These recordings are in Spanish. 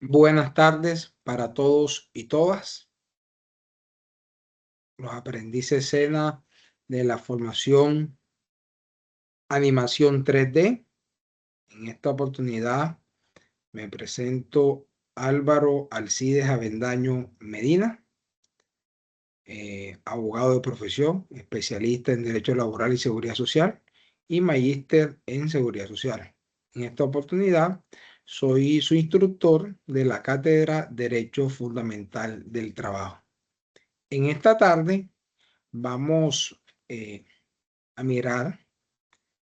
Buenas tardes para todos y todas. Los aprendices SENA de la formación Animación 3D. En esta oportunidad me presento Álvaro Alcides Avendaño Medina, abogado de profesión, especialista en Derecho Laboral y Seguridad Social y magíster en Seguridad Social. En esta oportunidad soy su instructor de la Cátedra Derecho Fundamental del Trabajo. En esta tarde vamos a mirar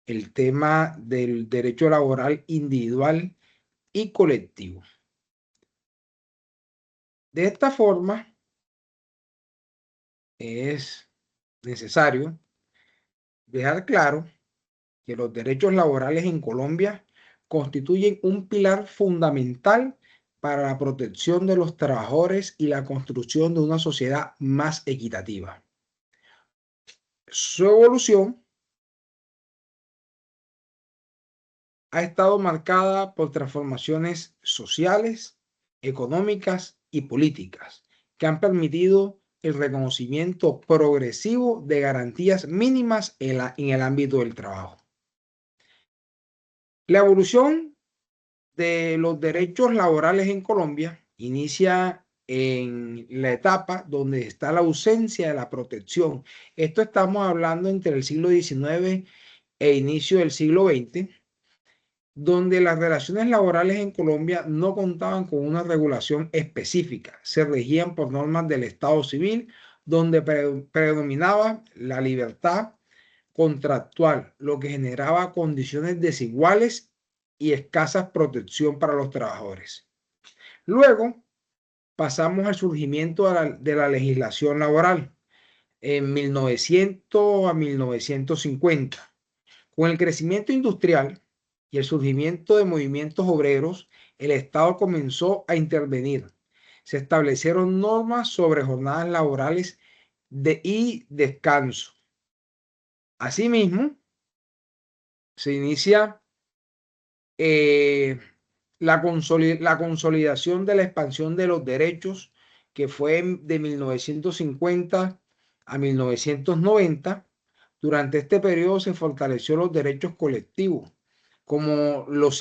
el tema del derecho laboral individual y colectivo. De esta forma, es necesario dejar claro que los derechos laborales en Colombia constituyen un pilar fundamental para la protección de los trabajadores y la construcción de una sociedad más equitativa. Su evolución ha estado marcada por transformaciones sociales, económicas y políticas que han permitido el reconocimiento progresivo de garantías mínimas en el ámbito del trabajo. La evolución de los derechos laborales en Colombia inicia en la etapa donde está la ausencia de la protección. Esto estamos hablando entre el siglo XIX e inicio del siglo XX, donde las relaciones laborales en Colombia no contaban con una regulación específica, se regían por normas del Estado civil, donde predominaba la libertad contractual, lo que generaba condiciones desiguales y escasa protección para los trabajadores. Luego pasamos al surgimiento de la legislación laboral en 1900 a 1950. Con el crecimiento industrial y el surgimiento de movimientos obreros, el Estado comenzó a intervenir. Se establecieron normas sobre jornadas laborales y descanso. Asimismo, se inicia la consolidación de la expansión de los derechos, que fue de 1950 a 1990. Durante este periodo se fortaleció los derechos colectivos, como los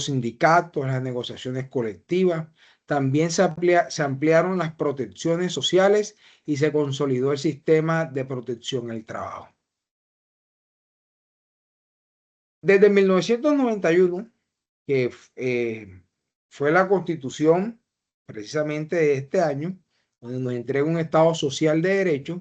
sindicatos, las negociaciones colectivas. También se ampliaron las protecciones sociales y se consolidó el sistema de protección al trabajo. Desde 1991, que fue la constitución precisamente de este año, donde nos entrega un Estado social de derecho,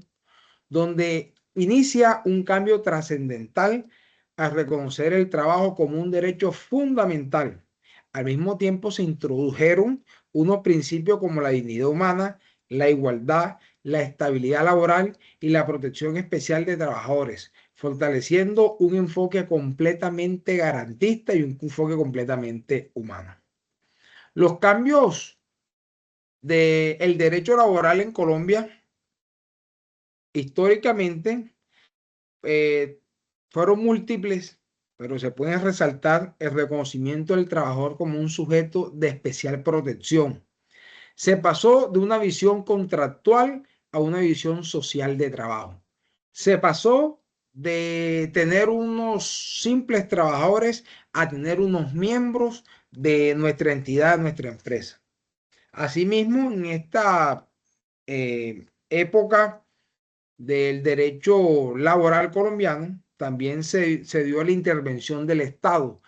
donde inicia un cambio trascendental a reconocer el trabajo como un derecho fundamental. Al mismo tiempo se introdujeron unos principios como la dignidad humana, la igualdad, la estabilidad laboral y la protección especial de trabajadores, fortaleciendo un enfoque completamente garantista y un enfoque completamente humano. Los cambios del derecho laboral en Colombia históricamente fueron múltiples, pero se puede resaltar el reconocimiento del trabajador como un sujeto de especial protección. Se pasó de una visión contractual a una visión social de trabajo. Se pasó de tener unos simples trabajadores a tener unos miembros de nuestra entidad, nuestra empresa. Asimismo, en esta época del derecho laboral colombiano, también se dio la intervención del Estado.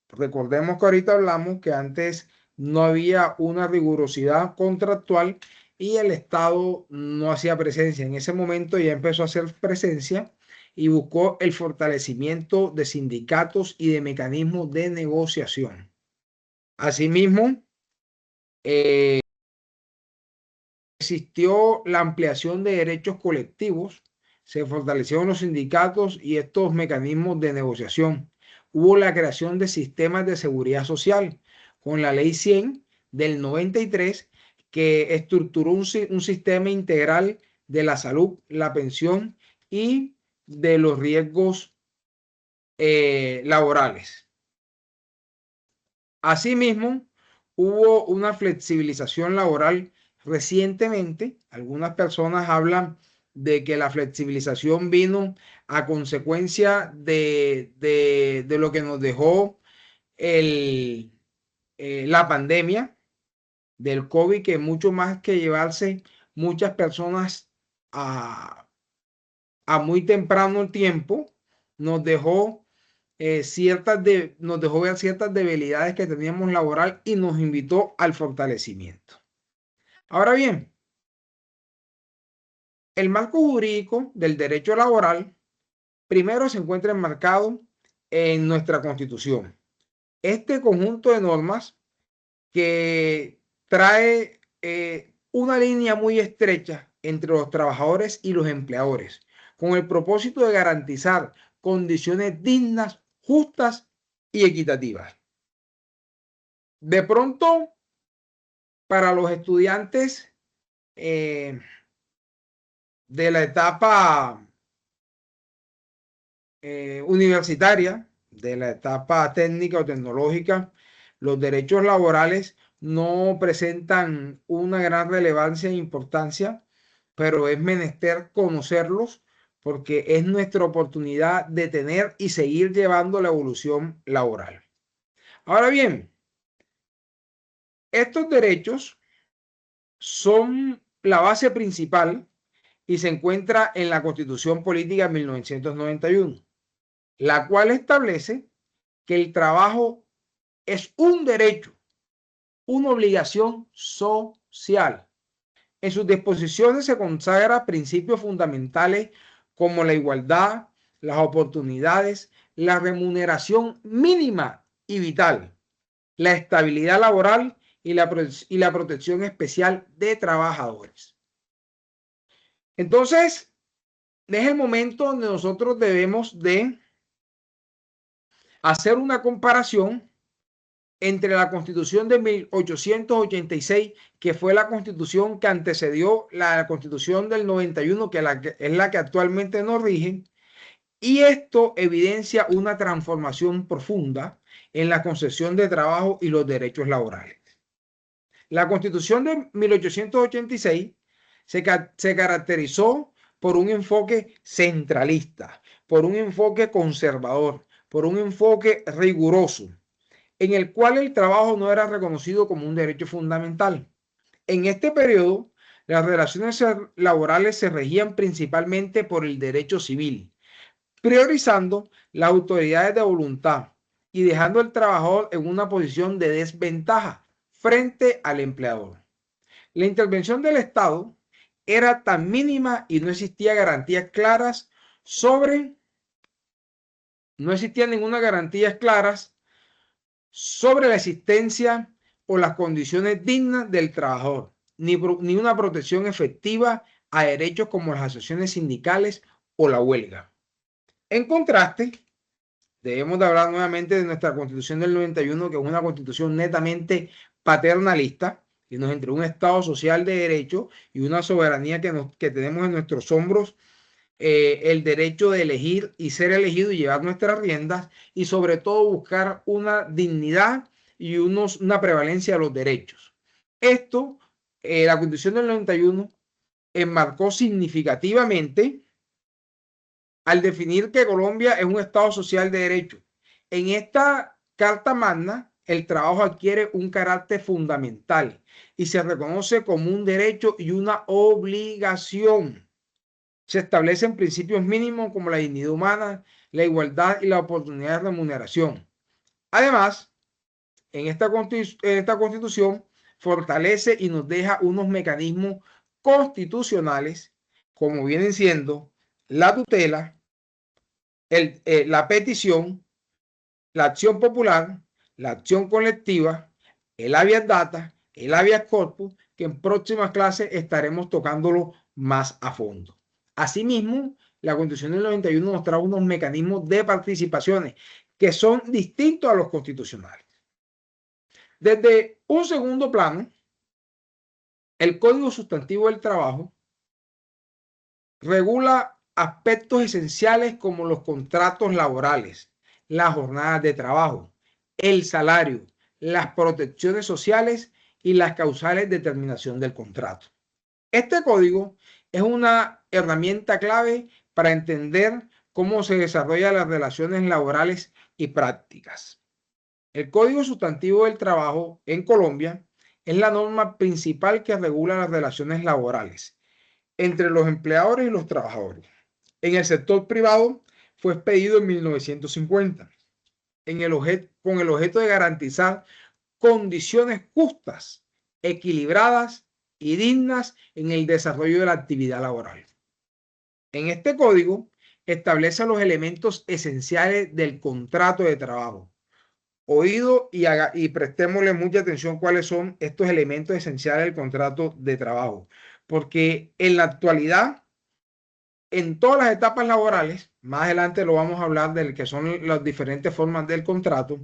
Recordemos que ahorita hablamos que antes no había una rigurosidad contractual y el Estado no hacía presencia. En ese momento ya empezó a hacer presencia y buscó el fortalecimiento de sindicatos y de mecanismos de negociación. Asimismo, existió la ampliación de derechos colectivos, se fortalecieron los sindicatos y estos mecanismos de negociación. Hubo la creación de sistemas de seguridad social con la Ley 100 del 93, que estructuró un sistema integral de la salud, la pensión y de los riesgos laborales. Asimismo, hubo una flexibilización laboral recientemente. Algunas personas hablan de que la flexibilización vino a consecuencia de lo que nos dejó el, la pandemia del COVID, que mucho más que llevarse muchas personas a, a muy temprano tiempo, nos dejó nos dejó ver ciertas debilidades que teníamos laboral y nos invitó al fortalecimiento. Ahora bien, el marco jurídico del derecho laboral primero se encuentra enmarcado en nuestra Constitución. Este conjunto de normas que trae una línea muy estrecha entre los trabajadores y los empleadores, con el propósito de garantizar condiciones dignas, justas y equitativas. De pronto, para los estudiantes de la etapa universitaria, de la etapa técnica o tecnológica, los derechos laborales no presentan una gran relevancia e importancia, pero es menester conocerlos porque es nuestra oportunidad de tener y seguir llevando la evolución laboral. Ahora bien, estos derechos son la base principal y se encuentra en la Constitución Política de 1991, la cual establece que el trabajo es un derecho, una obligación social. En sus disposiciones se consagra principios fundamentales como la igualdad, las oportunidades, la remuneración mínima y vital, la estabilidad laboral y la protección especial de trabajadores. Entonces, es el momento donde nosotros debemos de hacer una comparación entre la Constitución de 1886, que fue la Constitución que antecedió la Constitución del 91, que es la que actualmente nos rige, y esto evidencia una transformación profunda en la concesión de trabajo y los derechos laborales. La Constitución de 1886 se caracterizó por un enfoque centralista, por un enfoque conservador, por un enfoque riguroso, en el cual el trabajo no era reconocido como un derecho fundamental. En este periodo, las relaciones laborales se regían principalmente por el derecho civil, priorizando las autoridades de voluntad y dejando al trabajador en una posición de desventaja frente al empleador. La intervención del Estado era tan mínima y no existía garantías claras sobre, no existían ninguna garantías claras sobre la existencia o las condiciones dignas del trabajador, ni una protección efectiva a derechos como las asociaciones sindicales o la huelga. En contraste, debemos de hablar nuevamente de nuestra Constitución del 91, que es una constitución netamente paternalista, que nos entregó un Estado social de derecho y una soberanía que tenemos en nuestros hombros, el derecho de elegir y ser elegido y llevar nuestras riendas, y sobre todo buscar una dignidad y una prevalencia de los derechos. Esto, la Constitución del 91 enmarcó significativamente al definir que Colombia es un Estado social de derecho. En esta Carta Magna, el trabajo adquiere un carácter fundamental y se reconoce como un derecho y una obligación. Se establecen principios mínimos como la dignidad humana, la igualdad y la oportunidad de remuneración. Además, en esta Constitución fortalece y nos deja unos mecanismos constitucionales como vienen siendo la tutela, la petición, la acción popular, la acción colectiva, el habeas data, el habeas corpus, que en próximas clases estaremos tocándolo más a fondo. Asimismo, la Constitución del 91 nos trae unos mecanismos de participaciones que son distintos a los constitucionales. Desde un segundo plano, el Código Sustantivo del Trabajo regula aspectos esenciales como los contratos laborales, las jornadas de trabajo, el salario, las protecciones sociales y las causales de terminación del contrato. Este código es una herramienta clave para entender cómo se desarrollan las relaciones laborales y prácticas. El Código Sustantivo del Trabajo en Colombia es la norma principal que regula las relaciones laborales entre los empleadores y los trabajadores. En el sector privado fue expedido en 1950 con el objeto de garantizar condiciones justas, equilibradas y dignas en el desarrollo de la actividad laboral. En este código establece los elementos esenciales del contrato de trabajo. Oído y prestémosle mucha atención cuáles son estos elementos esenciales del contrato de trabajo, porque en la actualidad, en todas las etapas laborales, más adelante lo vamos a hablar de que son las diferentes formas del contrato,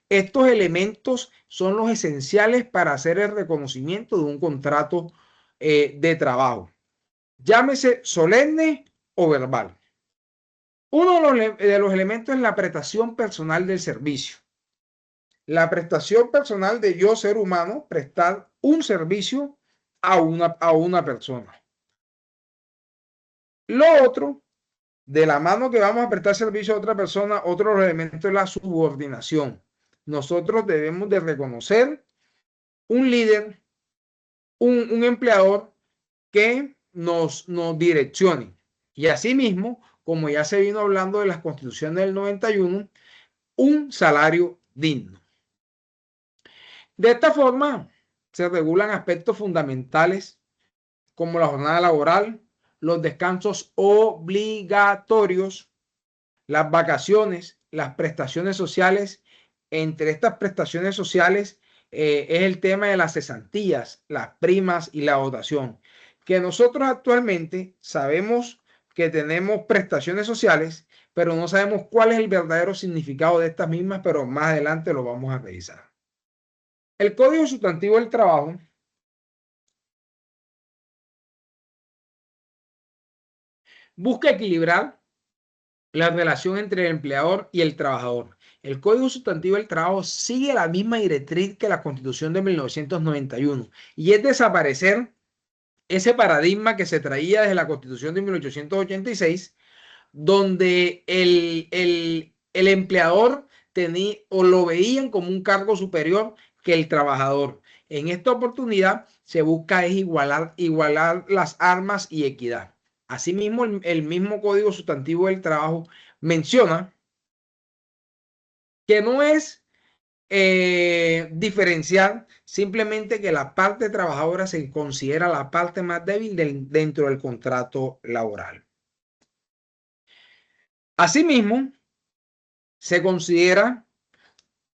estos elementos son los esenciales para hacer el reconocimiento de un contrato de trabajo. Llámese solemne o verbal. Uno de los elementos es la prestación personal del servicio. La prestación personal de yo, ser humano, prestar un servicio a una persona. Lo otro, de la mano que vamos a prestar servicio a otra persona, otro elemento es la subordinación. Nosotros debemos de reconocer un líder, un empleador que nos direccione. Y asimismo, como ya se vino hablando de las constituciones del 91, un salario digno. De esta forma, se regulan aspectos fundamentales como la jornada laboral, los descansos obligatorios, las vacaciones, las prestaciones sociales. Entre estas prestaciones sociales es el tema de las cesantías, las primas y la dotación, que nosotros actualmente sabemos que tenemos prestaciones sociales, pero no sabemos cuál es el verdadero significado de estas mismas, pero más adelante lo vamos a revisar. El Código Sustantivo del Trabajo busca equilibrar la relación entre el empleador y el trabajador. El Código Sustantivo del Trabajo sigue la misma directriz que la Constitución de 1991 y es desaparecer ese paradigma que se traía desde la Constitución de 1886, donde el empleador tenía o lo veían como un cargo superior que el trabajador. En esta oportunidad se busca es igualar las armas y equidad. Asimismo, el mismo Código Sustantivo del Trabajo menciona que no es diferenciar, simplemente que la parte trabajadora se considera la parte más débil dentro del contrato laboral. Asimismo, se considera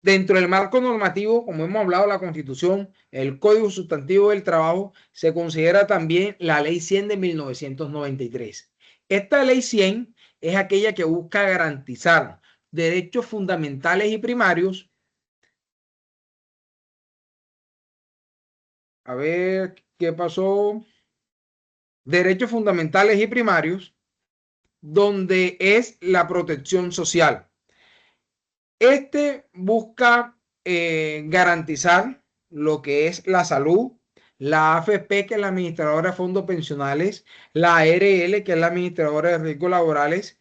dentro del marco normativo, como hemos hablado, la Constitución, el Código Sustantivo del Trabajo, se considera también la Ley 100 de 1993. Esta Ley 100 es aquella que busca garantizar derechos fundamentales y primarios. A ver, ¿qué pasó? Derechos fundamentales y primarios, donde es la protección social. Este busca garantizar lo que es la salud, la AFP, que es la administradora de fondos pensionales, la ARL, que es la administradora de riesgos laborales,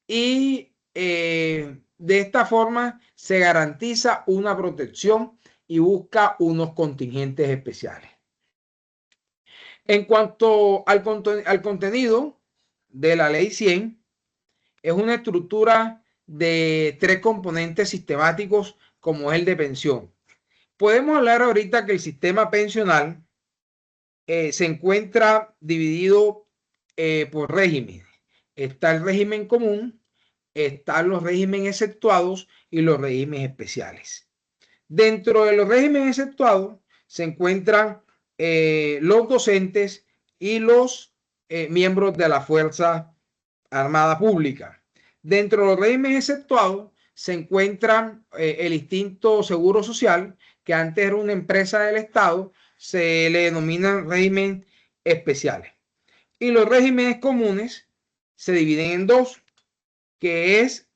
y de esta forma se garantiza una protección y busca unos contingentes especiales. En cuanto al contenido de la Ley 100, es una estructura de 3 componentes sistemáticos como es el de pensión. Podemos hablar ahorita que el sistema pensional se encuentra dividido por regímenes. Está el régimen común, están los regímenes exceptuados y los regímenes especiales. Dentro de los regímenes exceptuados se encuentran los docentes y los miembros de la Fuerza Armada Pública. Dentro de los regímenes exceptuados se encuentran el instinto seguro social, que antes era una empresa del Estado, se le denominan régimen especiales. Y los regímenes comunes se dividen en dos, que es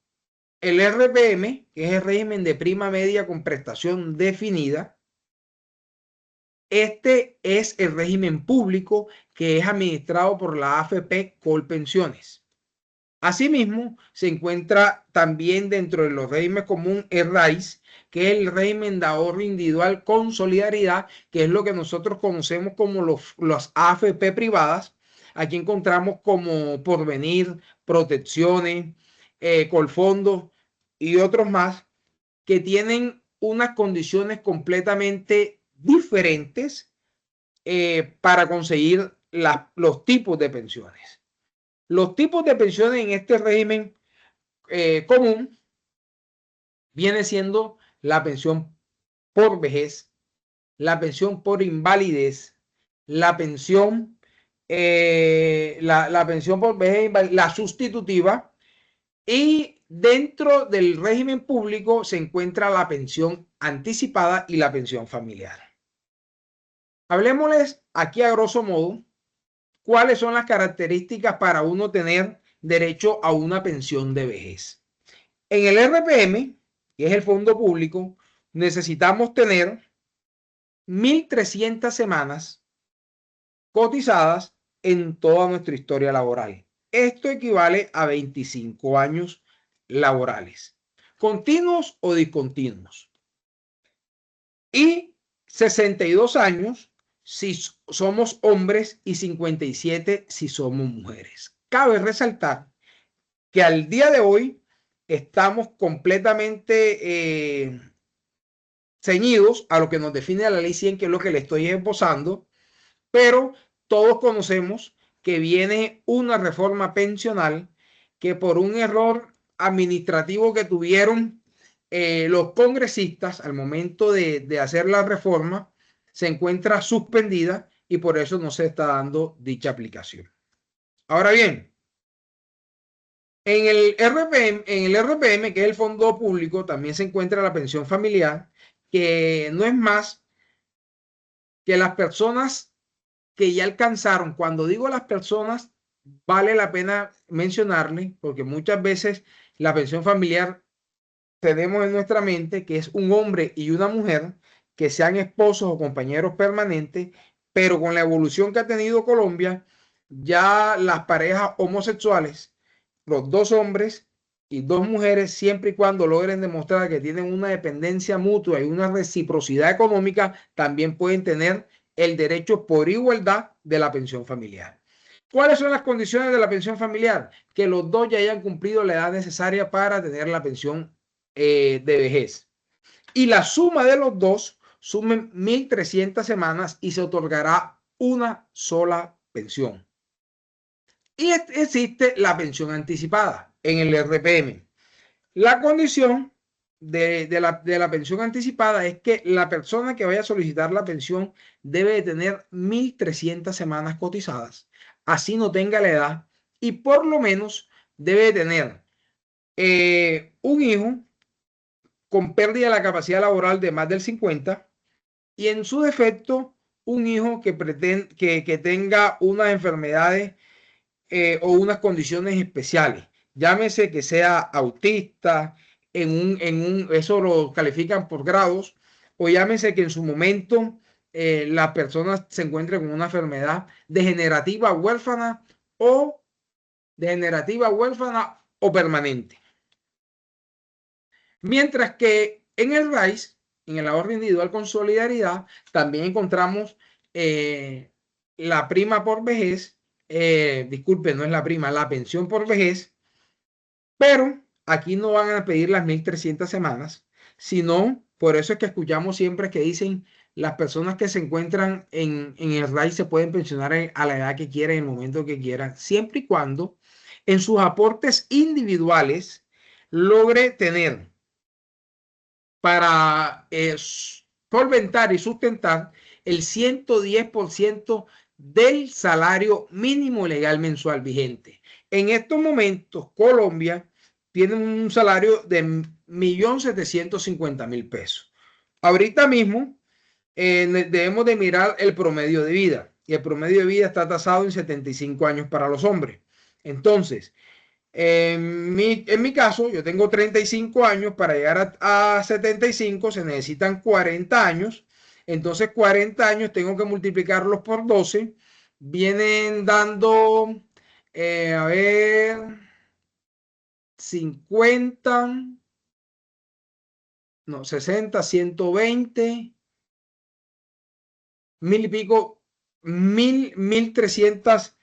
el RPM, que es el régimen de prima media con prestación definida. Este es el régimen público que es administrado por la AFP Colpensiones. Asimismo, se encuentra también dentro de los regímenes comunes el RAIS, que es el régimen de ahorro individual con solidaridad, que es lo que nosotros conocemos como los AFP privadas. Aquí encontramos como Porvenir, Protecciones, Colfondos y otros más que tienen unas condiciones completamente diferentes para conseguir los tipos de pensiones. Los tipos de pensiones en este régimen común viene siendo la pensión por vejez, la pensión por invalidez, la pensión, la pensión por vejez, la sustitutiva, y dentro del régimen público se encuentra la pensión anticipada y la pensión familiar. Hablemosles aquí a grosso modo cuáles son las características para uno tener derecho a una pensión de vejez. En el RPM, que es el fondo público, necesitamos tener 1.300 semanas cotizadas en toda nuestra historia laboral. Esto equivale a 25 años laborales, continuos o discontinuos. Y 62 años si somos hombres y 57 si somos mujeres. Cabe resaltar que al día de hoy estamos completamente ceñidos a lo que nos define la ley 100, que es lo que le estoy esbozando, pero todos conocemos que viene una reforma pensional que por un error administrativo que tuvieron los congresistas al momento de hacer la reforma, se encuentra suspendida y por eso no se está dando dicha aplicación. Ahora bien, en el RPM, que es el fondo público, también se encuentra la pensión familiar, que no es más que las personas que ya alcanzaron. Cuando digo las personas, vale la pena mencionarle, porque muchas veces la pensión familiar tenemos en nuestra mente que es un hombre y una mujer que sean esposos o compañeros permanentes, pero con la evolución que ha tenido Colombia, ya las parejas homosexuales, los dos hombres y dos mujeres, siempre y cuando logren demostrar que tienen una dependencia mutua y una reciprocidad económica, también pueden tener el derecho por igualdad de la pensión familiar. ¿Cuáles son las condiciones de la pensión familiar? Que los dos ya hayan cumplido la edad necesaria para tener la pensión de vejez. Y la suma de los dos sumen 1.300 semanas y se otorgará una sola pensión. Y existe la pensión anticipada en el RPM. La condición de la pensión anticipada es que la persona que vaya a solicitar la pensión debe de tener 1.300 semanas cotizadas, así no tenga la edad, y por lo menos debe de tener un hijo con pérdida de la capacidad laboral de más del 50 y en su defecto un hijo que tenga unas enfermedades o unas condiciones especiales. Llámese que sea autista, eso lo califican por grados, o llámese que en su momento la persona se encuentre con una enfermedad degenerativa huérfana o permanente. Mientras que en el RAIS, en el ahorro individual con solidaridad, también encontramos la prima por vejez, disculpe, no es la prima, la pensión por vejez, pero aquí no van a pedir las 1.300 semanas, sino, por eso es que escuchamos siempre que dicen las personas que se encuentran en el RAIS se pueden pensionar a la edad que quieran, en el momento que quieran, siempre y cuando en sus aportes individuales logre tener para solventar y sustentar el 110% del salario mínimo legal mensual vigente. En estos momentos, Colombia tiene un salario de 1.750.000 pesos. Ahorita mismo debemos de mirar el promedio de vida, y el promedio de vida está tasado en 75 años para los hombres. Entonces, En mi caso, yo tengo 35 años, para llegar a 75 se necesitan 40 años, entonces 40 años tengo que multiplicarlos por 12, vienen dando, a ver, 50, no, 60, 120, mil y pico, 1.300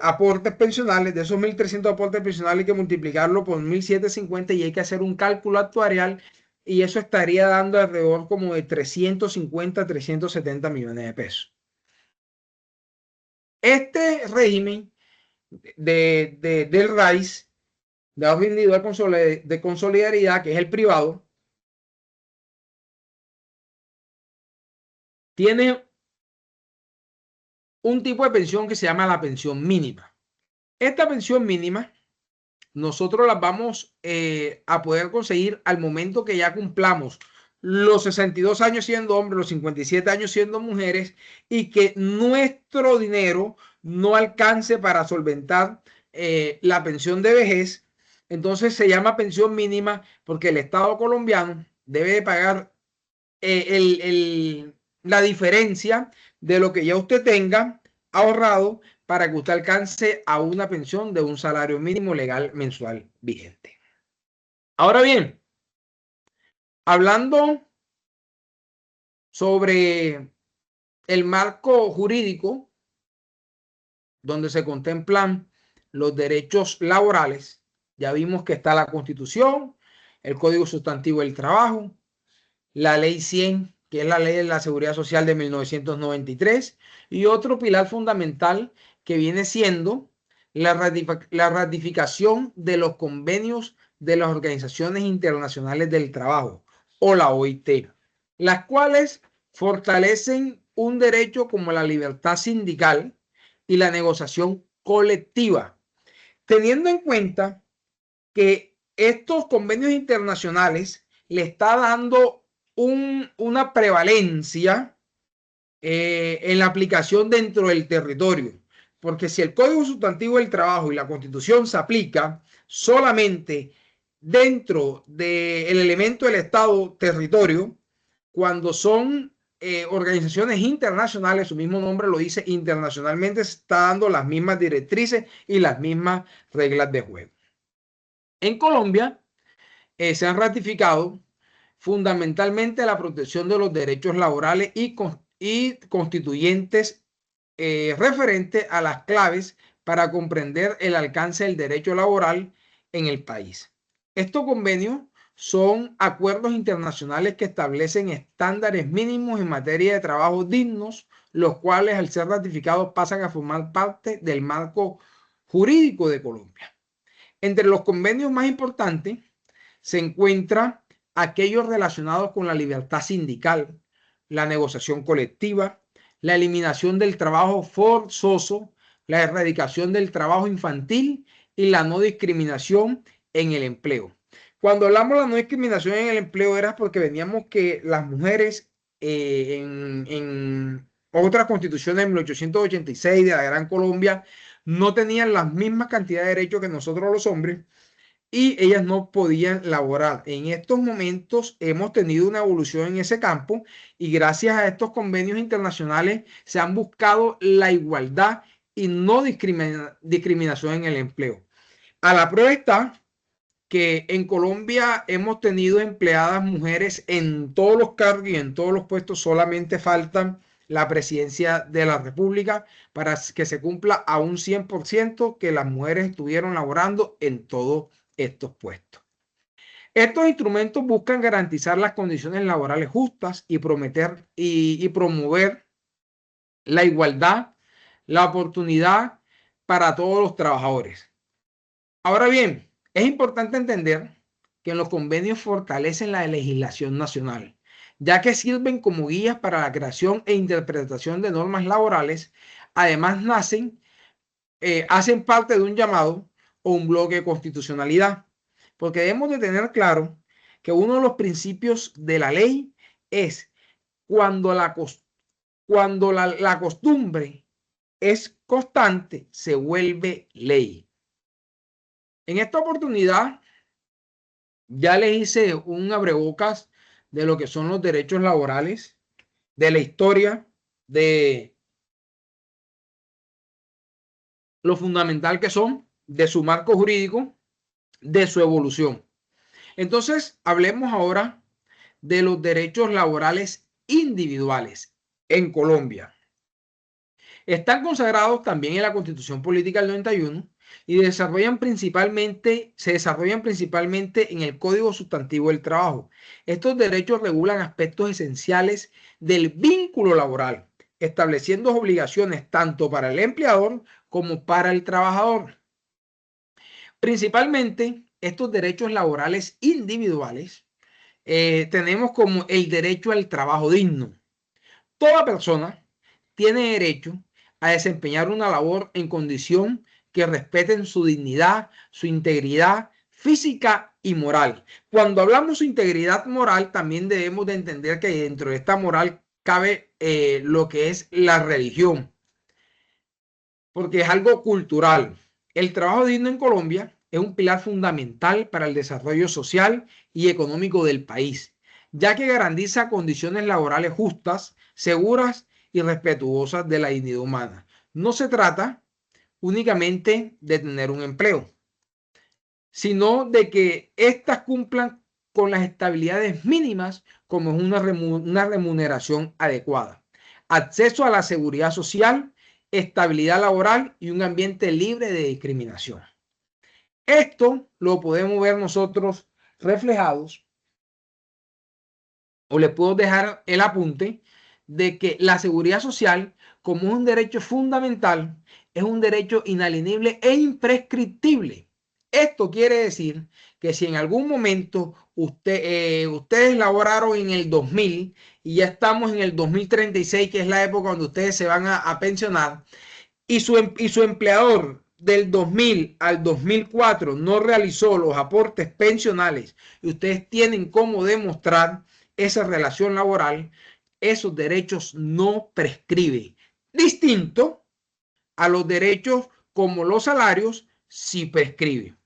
aportes pensionales. De esos 1.300 aportes pensionales hay que multiplicarlo por 1.750 y hay que hacer un cálculo actuarial y eso estaría dando alrededor como de 350, 370 millones de pesos. Este régimen del RAIS, de ahorro individual con solidaridad, que es el privado, tiene un tipo de pensión que se llama la pensión mínima. Esta pensión mínima nosotros las vamos a poder conseguir al momento que ya cumplamos los 62 años siendo hombres, los 57 años siendo mujeres y que nuestro dinero no alcance para solventar la pensión de vejez. Entonces se llama pensión mínima porque el Estado colombiano debe de pagar la diferencia de lo que ya usted tenga ahorrado para que usted alcance a una pensión de un salario mínimo legal mensual vigente. Ahora bien, hablando sobre el marco jurídico donde se contemplan los derechos laborales, ya vimos que está la Constitución, el Código Sustantivo del Trabajo, la Ley 100, que es la Ley de la Seguridad Social de 1993, y otro pilar fundamental que viene siendo la ratificación de los convenios de las Organizaciones Internacionales del Trabajo, o la OIT, las cuales fortalecen un derecho como la libertad sindical y la negociación colectiva, teniendo en cuenta que estos convenios internacionales le está dando una prevalencia en la aplicación dentro del territorio. Porque si el Código Sustantivo del Trabajo y la Constitución se aplica solamente dentro del elemento del Estado territorio, cuando son organizaciones internacionales, su mismo nombre lo dice, internacionalmente se está dando las mismas directrices y las mismas reglas de juego. En Colombia se han ratificado fundamentalmente la protección de los derechos laborales y constituyentes referente a las claves para comprender el alcance del derecho laboral en el país. Estos convenios son acuerdos internacionales que establecen estándares mínimos en materia de trabajo dignos, los cuales al ser ratificados pasan a formar parte del marco jurídico de Colombia. Entre los convenios más importantes se encuentran aquellos relacionados con la libertad sindical, la negociación colectiva, la eliminación del trabajo forzoso, la erradicación del trabajo infantil y la no discriminación en el empleo. Cuando hablamos de la no discriminación en el empleo era porque veníamos que las mujeres en otras constituciones de 1886 de la Gran Colombia no tenían las mismas cantidades de derechos que nosotros los hombres y ellas no podían laborar. En estos momentos hemos tenido una evolución en ese campo y gracias a estos convenios internacionales se han buscado la igualdad y no discriminación en el empleo. A la prueba está que en Colombia hemos tenido empleadas mujeres en todos los cargos y en todos los puestos, solamente faltan la presidencia de la República para que se cumpla a un 100% que las mujeres estuvieron laborando en todos estos puestos. Estos instrumentos buscan garantizar las condiciones laborales justas y promover la igualdad, la oportunidad para todos los trabajadores. Ahora bien, es importante entender que los convenios fortalecen la legislación nacional, ya que sirven como guías para la creación e interpretación de normas laborales. Además, hacen parte de un llamado o un bloque de constitucionalidad, porque debemos de tener claro que uno de los principios de la ley es cuando la costumbre es constante, se vuelve ley. En esta oportunidad ya les hice un abrebocas de lo que son los derechos laborales, de la historia, de lo fundamental que son, de su marco jurídico, de su evolución. Entonces, hablemos ahora de los derechos laborales individuales en Colombia. Están consagrados también en la Constitución Política del 91 y se desarrollan principalmente en el Código Sustantivo del Trabajo. Estos derechos regulan aspectos esenciales del vínculo laboral, estableciendo obligaciones tanto para el empleador como para el trabajador. Principalmente, estos derechos laborales individuales tenemos como el derecho al trabajo digno. Toda persona tiene derecho a desempeñar una labor en condición que respeten su dignidad, su integridad física y moral. Cuando hablamos de integridad moral, también debemos de entender que dentro de esta moral cabe lo que es la religión, porque es algo cultural. El trabajo digno en Colombia es un pilar fundamental para el desarrollo social y económico del país, ya que garantiza condiciones laborales justas, seguras y respetuosas de la dignidad humana. No se trata únicamente de tener un empleo, sino de que éstas cumplan con las estabilidades mínimas como es una remuneración adecuada, acceso a la seguridad social, estabilidad laboral y un ambiente libre de discriminación. Esto lo podemos ver nosotros reflejados, o le puedo dejar el apunte de que la seguridad social, como es un derecho fundamental, es un derecho inalienable e imprescriptible. Esto quiere decir que si en algún momento ustedes laboraron en el 2000 y ya estamos en el 2036, que es la época donde ustedes se van a pensionar, y su empleador del 2000 al 2004 no realizó los aportes pensionales y ustedes tienen cómo demostrar esa relación laboral, esos derechos no prescriben. Distinto a los derechos como los salarios, sí prescriben.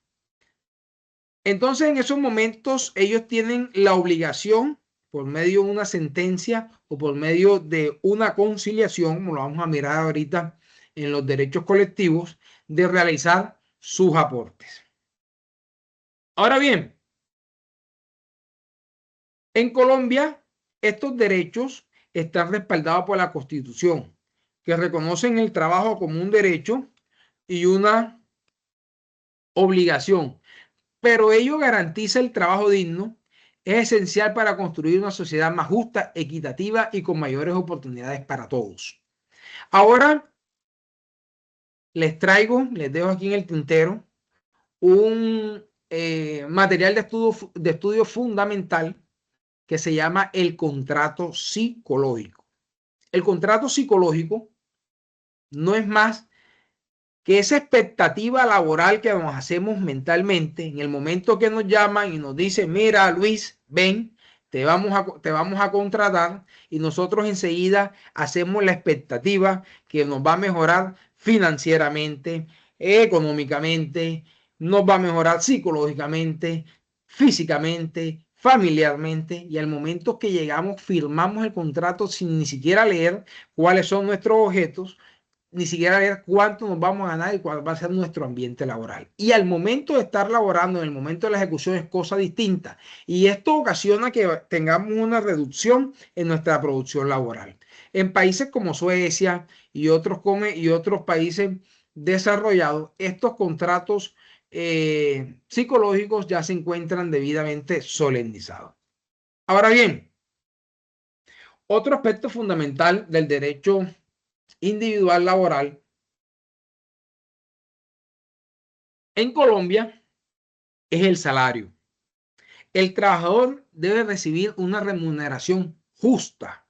Entonces, en esos momentos, ellos tienen la obligación, por medio de una sentencia o por medio de una conciliación, como lo vamos a mirar ahorita en los derechos colectivos, de realizar sus aportes. Ahora bien, en Colombia, estos derechos están respaldados por la Constitución, que reconocen el trabajo como un derecho y una obligación, pero ello garantiza el trabajo digno, es esencial para construir una sociedad más justa, equitativa y con mayores oportunidades para todos. Ahora les dejo aquí en el tintero un material de estudio fundamental que se llama el contrato psicológico. El contrato psicológico no es más que esa expectativa laboral que nos hacemos mentalmente en el momento que nos llaman y nos dicen, mira Luis, ven, te vamos a contratar, y nosotros enseguida hacemos la expectativa que nos va a mejorar financieramente, económicamente, nos va a mejorar psicológicamente, físicamente, familiarmente, y al momento que llegamos firmamos el contrato sin ni siquiera leer cuáles son nuestros objetos, ni siquiera ver cuánto nos vamos a ganar y cuál va a ser nuestro ambiente laboral. Y al momento de estar laborando, en el momento de la ejecución, es cosa distinta. Y esto ocasiona que tengamos una reducción en nuestra producción laboral. En países como Suecia y otros países desarrollados, estos contratos psicológicos ya se encuentran debidamente solemnizados. Ahora bien, otro aspecto fundamental del derecho individual laboral en Colombia es el salario. El trabajador debe recibir una remuneración justa,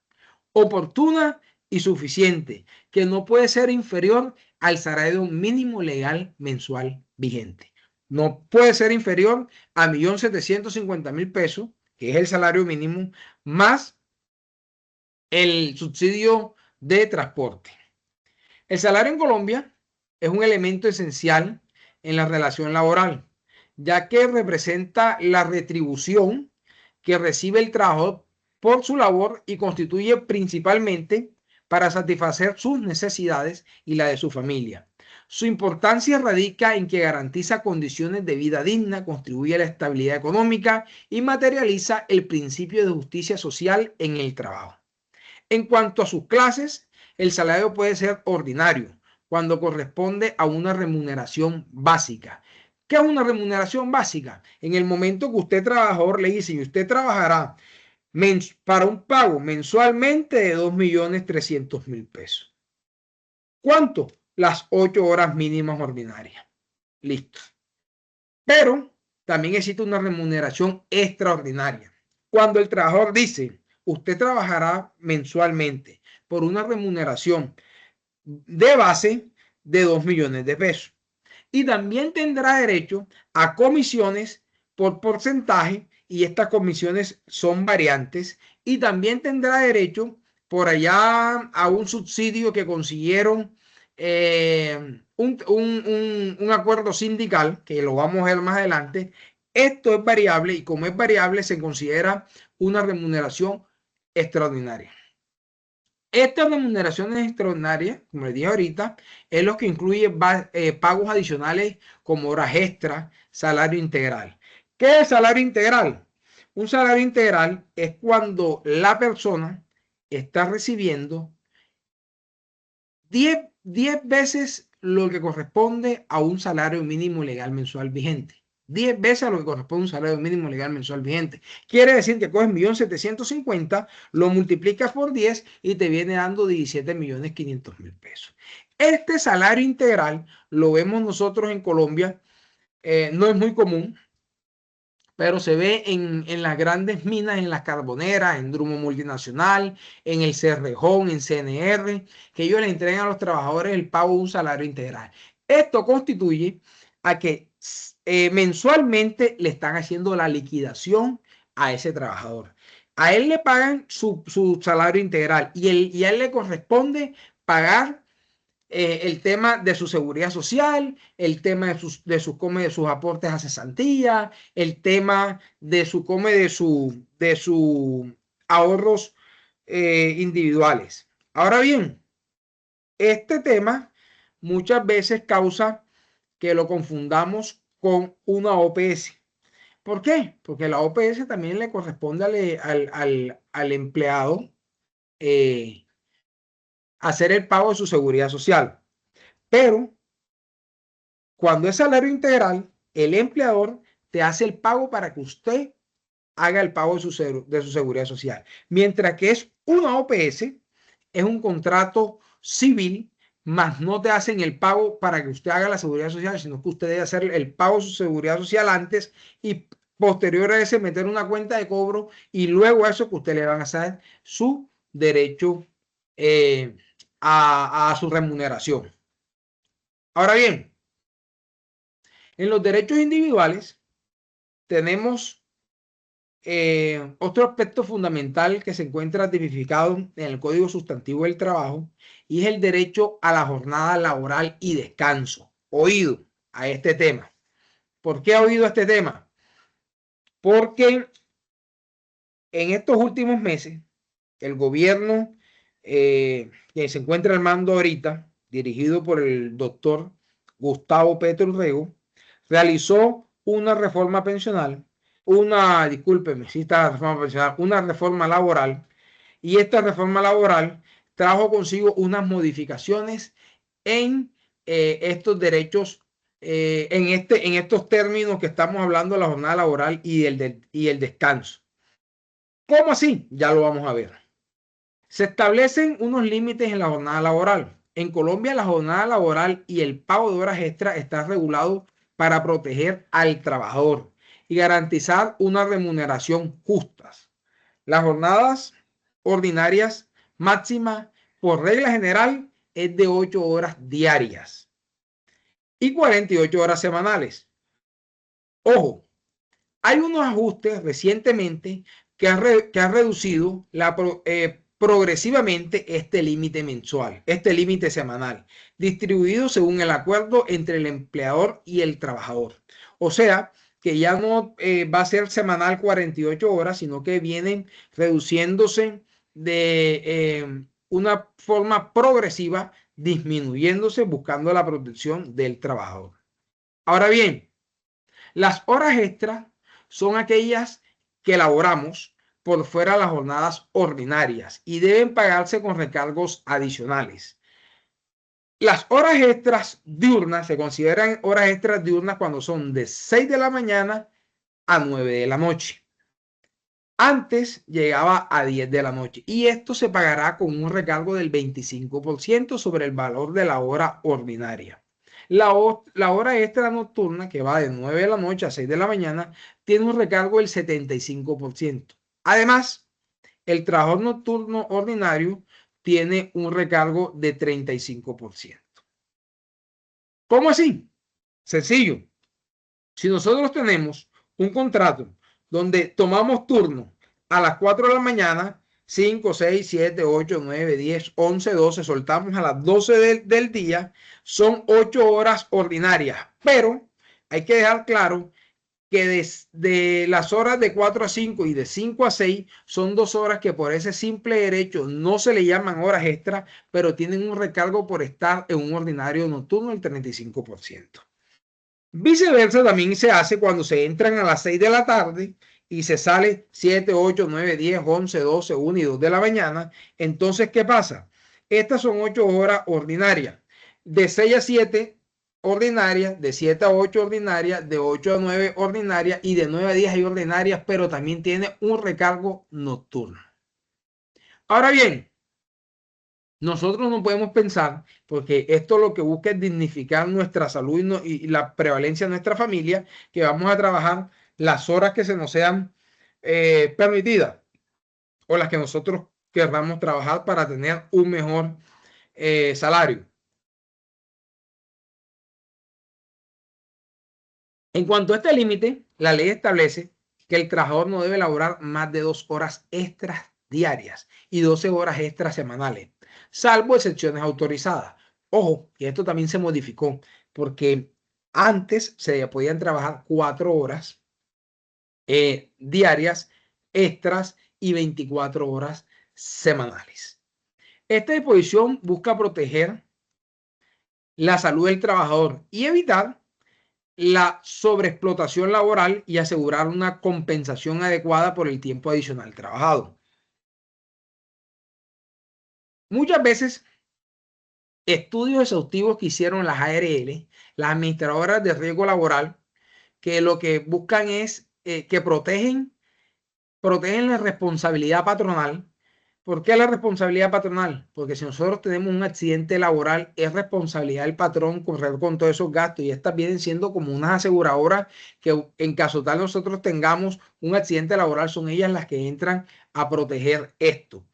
oportuna y suficiente, que no puede ser inferior al salario mínimo legal mensual vigente. No puede ser inferior a 1.750.000 pesos, que es el salario mínimo, más el subsidio de transporte. El salario en Colombia es un elemento esencial en la relación laboral, ya que representa la retribución que recibe el trabajador por su labor y constituye principalmente para satisfacer sus necesidades y la de su familia. Su importancia radica en que garantiza condiciones de vida digna, contribuye a la estabilidad económica y materializa el principio de justicia social en el trabajo. En cuanto a sus clases, el salario puede ser ordinario, cuando corresponde a una remuneración básica. ¿Qué es una remuneración básica? En el momento que usted trabajador le dice, y usted trabajará para un pago mensualmente de 2.300.000 pesos. ¿Cuánto? Las 8 horas mínimas ordinarias. Listo. Pero también existe una remuneración extraordinaria. Cuando el trabajador dice, usted trabajará mensualmente por una remuneración de base de 2 millones de pesos. Y también tendrá derecho a comisiones por porcentaje, y estas comisiones son variantes, y también tendrá derecho por allá a un subsidio que consiguieron un acuerdo sindical, que lo vamos a ver más adelante. Esto es variable y como es variable se considera una remuneración extraordinaria. Estas remuneraciones extraordinarias, como les dije ahorita, es lo que incluye pagos adicionales como horas extras, salario integral. ¿Qué es salario integral? Un salario integral es cuando la persona está recibiendo 10 veces lo que corresponde a un salario mínimo legal mensual vigente. 10 veces a lo que corresponde a un salario mínimo legal mensual vigente. Quiere decir que coges 1.750.000, lo multiplicas por 10 y te viene dando 17.500.000 pesos. Este salario integral lo vemos nosotros en Colombia, no es muy común, pero se ve en las grandes minas, en las carboneras, en Drummond Multinacional, en el Cerrejón, en CNR, que ellos le entregan a los trabajadores el pago de un salario integral. Esto constituye a que mensualmente le están haciendo la liquidación a ese trabajador. A él le pagan su salario integral y a él le corresponde pagar el tema de su seguridad social, el tema de sus aportes a cesantía, el tema de sus ahorros individuales. Ahora bien, este tema muchas veces causa que lo confundamos con una OPS. ¿Por qué? Porque la OPS también le corresponde al empleado hacer el pago de su seguridad social. Pero cuando es salario integral, el empleador te hace el pago para que usted haga el pago de su seguridad social. Mientras que es una OPS, es un contrato civil, más no te hacen el pago para que usted haga la seguridad social, sino que usted debe hacer el pago de su seguridad social antes y posterior a ese meter una cuenta de cobro y luego a eso que usted le van a hacer su derecho a su remuneración. Ahora bien, en los derechos individuales tenemos otro aspecto fundamental que se encuentra tipificado en el Código Sustantivo del Trabajo y es el derecho a la jornada laboral y descanso. Oído a este tema. ¿Por qué ha oído este tema? Porque en estos últimos meses el gobierno que se encuentra al mando ahorita, dirigido por el doctor Gustavo Petro Urrego, realizó una reforma pensional, una reforma laboral, y esta reforma laboral trajo consigo unas modificaciones en estos derechos, en estos términos que estamos hablando de la jornada laboral y el descanso. ¿Cómo así? Ya lo vamos a ver. Se establecen unos límites en la jornada laboral. En Colombia, la jornada laboral y el pago de horas extras está regulado para proteger al trabajador y garantizar una remuneración justa. Las jornadas ordinarias máximas, por regla general, es de 8 horas diarias y 48 horas semanales. Ojo, hay unos ajustes recientemente que han reducido progresivamente este límite mensual, este límite semanal, distribuido según el acuerdo entre el empleador y el trabajador. O sea, que ya no va a ser semanal 48 horas, sino que vienen reduciéndose de una forma progresiva, disminuyéndose, buscando la protección del trabajador. Ahora bien, las horas extras son aquellas que elaboramos por fuera de las jornadas ordinarias y deben pagarse con recargos adicionales. Las horas extras diurnas se consideran horas extras diurnas cuando son de 6 de la mañana a 9 de la noche. Antes llegaba a 10 de la noche y esto se pagará con un recargo del 25% sobre el valor de la hora ordinaria. La hora extra nocturna, que va de 9 de la noche a 6 de la mañana, tiene un recargo del 75%. Además, el trabajador nocturno ordinario tiene un recargo de 35%. ¿Cómo así? Sencillo. Si nosotros tenemos un contrato donde tomamos turno a las 4 de la mañana, 5, 6, 7, 8, 9, 10, 11, 12, soltamos a las 12 del día, son 8 horas ordinarias, pero hay que dejar claro que de las horas de 4 a 5 y de 5 a 6 son 2 horas que por ese simple derecho no se le llaman horas extras, pero tienen un recargo por estar en un ordinario nocturno del 35%. Viceversa también se hace cuando se entran a las 6 de la tarde y se sale 7, 8, 9, 10, 11, 12, 1 y 2 de la mañana. Entonces, ¿qué pasa? Estas son 8 horas ordinarias. De 6 a 7 ordinarias, de 7 a 8 ordinarias, de 8 a 9 ordinarias y de 9 a 10 hay ordinarias, pero también tiene un recargo nocturno. Ahora bien, nosotros no podemos pensar, porque esto lo que busca es dignificar nuestra salud y la prevalencia de nuestra familia, que vamos a trabajar las horas que se nos sean permitidas o las que nosotros querramos trabajar para tener un mejor salario. En cuanto a este límite, la ley establece que el trabajador no debe laborar más de 2 horas extras diarias y 12 horas extras semanales, salvo excepciones autorizadas. Ojo, que esto también se modificó porque antes se podían trabajar 4 horas diarias extras y 24 horas semanales. Esta disposición busca proteger la salud del trabajador y evitar la sobreexplotación laboral y asegurar una compensación adecuada por el tiempo adicional trabajado. Muchas veces, estudios exhaustivos que hicieron las ARL, las administradoras de riesgo laboral, que lo que buscan es que protegen la responsabilidad patronal. ¿Por qué la responsabilidad patronal? Porque si nosotros tenemos un accidente laboral, es responsabilidad del patrón correr con todos esos gastos y estas vienen siendo como unas aseguradoras que en caso tal nosotros tengamos un accidente laboral, son ellas las que entran a proteger esto.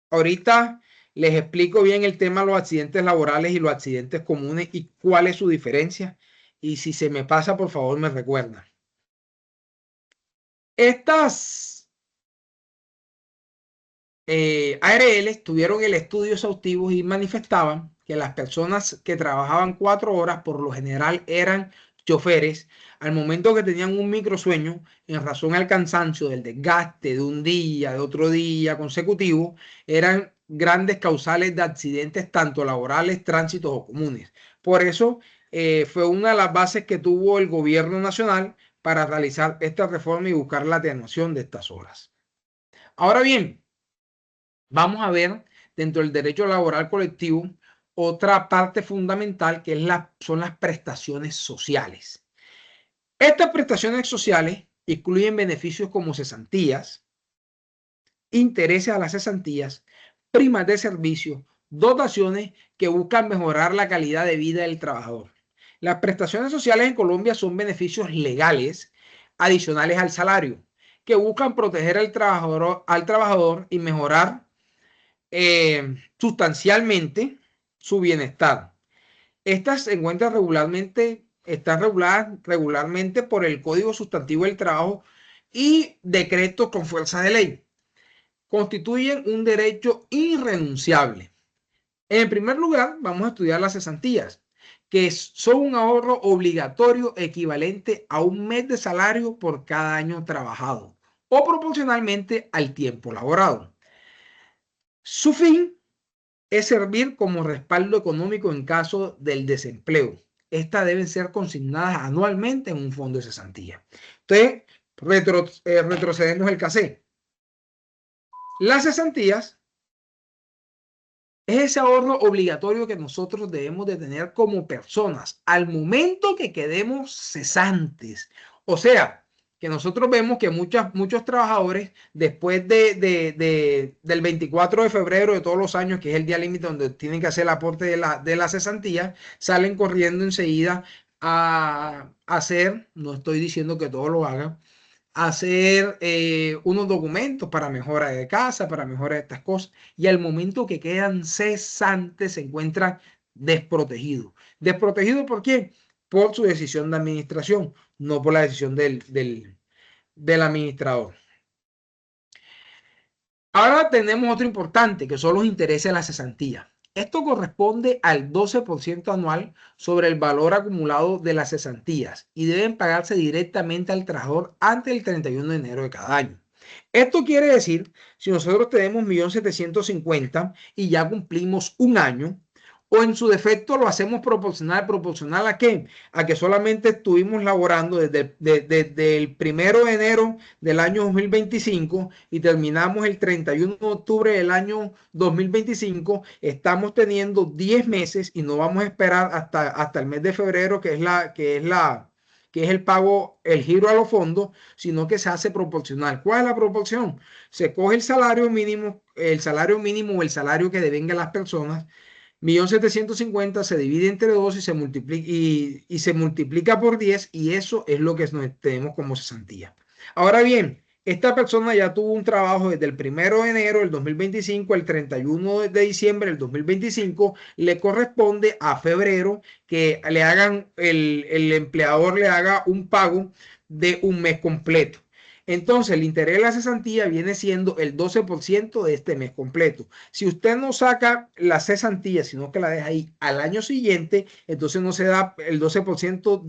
Ahorita les explico bien el tema de los accidentes laborales y los accidentes comunes y cuál es su diferencia. Y si se me pasa, por favor, me recuerdan. Estas ARL tuvieron el estudio exhaustivo y manifestaban que las personas que trabajaban 4 horas por lo general eran choferes, al momento que tenían un microsueño en razón al cansancio del desgaste de un día, de otro día consecutivo, eran grandes causales de accidentes tanto laborales, tránsitos o comunes. Por eso fue una de las bases que tuvo el gobierno nacional para realizar esta reforma y buscar la atenuación de estas horas. Ahora bien, vamos a ver dentro del derecho laboral colectivo otra parte fundamental que es son las prestaciones sociales. Estas prestaciones sociales incluyen beneficios como cesantías, intereses a las cesantías, primas de servicio, dotaciones que buscan mejorar la calidad de vida del trabajador. Las prestaciones sociales en Colombia son beneficios legales adicionales al salario que buscan proteger al trabajador y mejorar sustancialmente su bienestar. Estas se encuentran están reguladas regularmente por el Código Sustantivo del Trabajo y decretos con fuerza de ley. Constituyen un derecho irrenunciable. En primer lugar, vamos a estudiar las cesantías, que son un ahorro obligatorio equivalente a un mes de salario por cada año trabajado o proporcionalmente al tiempo laborado. Su fin es servir como respaldo económico en caso del desempleo. Estas deben ser consignadas anualmente en un fondo de cesantía. Entonces, retrocedemos el cassette. Las cesantías es ese ahorro obligatorio que nosotros debemos de tener como personas al momento que quedemos cesantes. O sea, que nosotros vemos que muchos trabajadores después del 24 de febrero de todos los años, que es el día límite donde tienen que hacer el aporte de la cesantía, salen corriendo enseguida a hacer, no estoy diciendo que todos lo hagan, hacer unos documentos para mejora de casa, para mejora de estas cosas, y al momento que quedan cesantes se encuentran desprotegidos. ¿Desprotegidos por qué? Por su decisión de administración, no por la decisión del administrador. Ahora tenemos otro importante, que son los intereses de la cesantía. Esto corresponde al 12% anual sobre el valor acumulado de las cesantías y deben pagarse directamente al trabajador antes del 31 de enero de cada año. Esto quiere decir, si nosotros tenemos 1.750.000 y ya cumplimos un año, o en su defecto lo hacemos proporcional ¿a qué? A que solamente estuvimos laborando desde el 1 de enero del año 2025 y terminamos el 31 de octubre del año 2025, estamos teniendo 10 meses y no vamos a esperar hasta el mes de febrero, que es el pago, el giro a los fondos, sino que se hace proporcional. ¿Cuál es la proporción? Se coge el salario mínimo o el salario que devengan las personas. 1.750.000 se divide entre 2 y se multiplica por 10 y eso es lo que tenemos como cesantía. Ahora bien, esta persona ya tuvo un trabajo desde el 1 de enero del 2025 al 31 de diciembre del 2025, le corresponde a febrero que le hagan, el empleador le haga un pago de un mes completo. Entonces, el interés de la cesantía viene siendo el 12% de este mes completo. Si usted no saca la cesantía, sino que la deja ahí al año siguiente, entonces no se da el 12%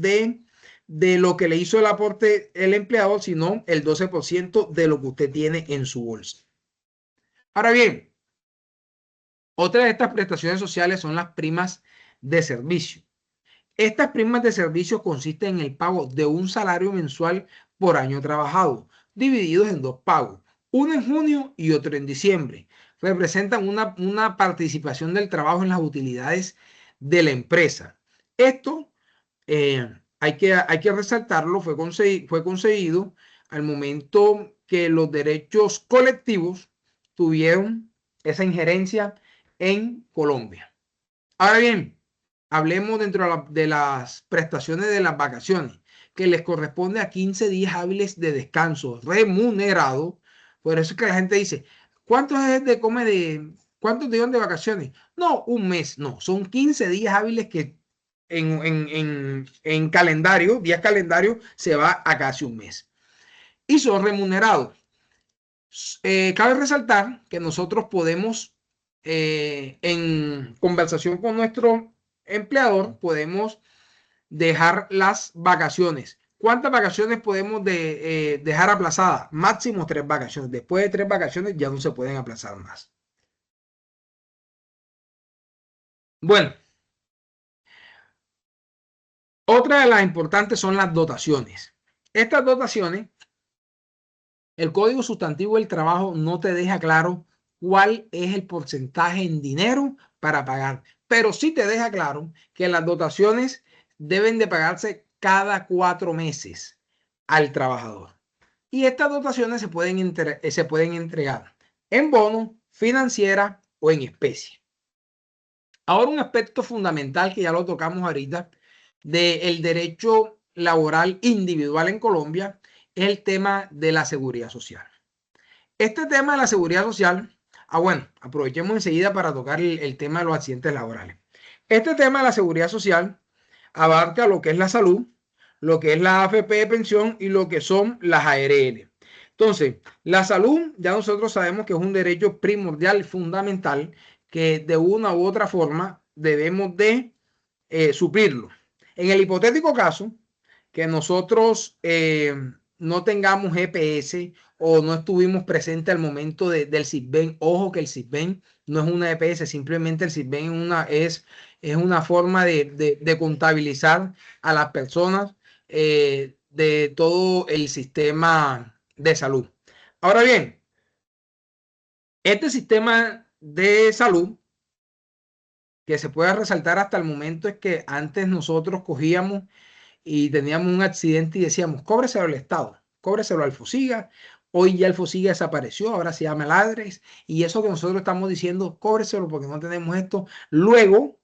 de lo que le hizo el aporte el empleador, sino el 12% de lo que usted tiene en su bolsa. Ahora bien, otra de estas prestaciones sociales son las primas de servicio. Estas primas de servicio consisten en el pago de un salario mensual por año trabajado, divididos en dos pagos, uno en junio y otro en diciembre. Representan una participación del trabajo en las utilidades de la empresa. Esto hay que resaltarlo, fue conseguido al momento que los derechos colectivos tuvieron esa injerencia en Colombia. Ahora bien, hablemos dentro de las prestaciones de las vacaciones, que les corresponde a 15 días hábiles de descanso remunerado. Por eso es que la gente dice, ¿cuántos días de vacaciones? No, un mes, no, son 15 días hábiles que en calendario, días calendario, se va a casi un mes. Y son remunerados. Cabe resaltar que nosotros podemos, en conversación con nuestro empleador, podemos dejar las vacaciones. ¿Cuántas vacaciones podemos dejar aplazadas? Máximo 3 vacaciones. Después de 3 vacaciones ya no se pueden aplazar más. Bueno, otra de las importantes son las dotaciones. Estas dotaciones, el Código Sustantivo del Trabajo no te deja claro cuál es el porcentaje en dinero para pagar, pero sí te deja claro que las dotaciones deben de pagarse cada 4 meses al trabajador. Y estas dotaciones se pueden entregar en bono, financiera o en especie. Ahora, un aspecto fundamental que ya lo tocamos ahorita del derecho laboral individual en Colombia es el tema de la seguridad social. Este tema de la seguridad social, bueno, aprovechemos enseguida para tocar el tema de los accidentes laborales. Este tema de la seguridad social abarca lo que es la salud, lo que es la AFP de pensión y lo que son las ARL. Entonces, la salud ya nosotros sabemos que es un derecho primordial, fundamental, que de una u otra forma debemos de suplirlo. En el hipotético caso que nosotros no tengamos GPS o no estuvimos presentes al momento del SISBEN, ojo que el SISBEN no es una EPS, simplemente el SISBEN es una forma de contabilizar a las personas de todo el sistema de salud. Ahora bien, este sistema de salud que se puede resaltar hasta el momento es que antes nosotros cogíamos y teníamos un accidente y decíamos, cóbreselo al Estado, cóbreselo al FOSIGA. Hoy ya el FOSIGA desapareció, ahora se llama el ADRES, y eso que nosotros estamos diciendo, cóbreselo porque no tenemos esto. Luego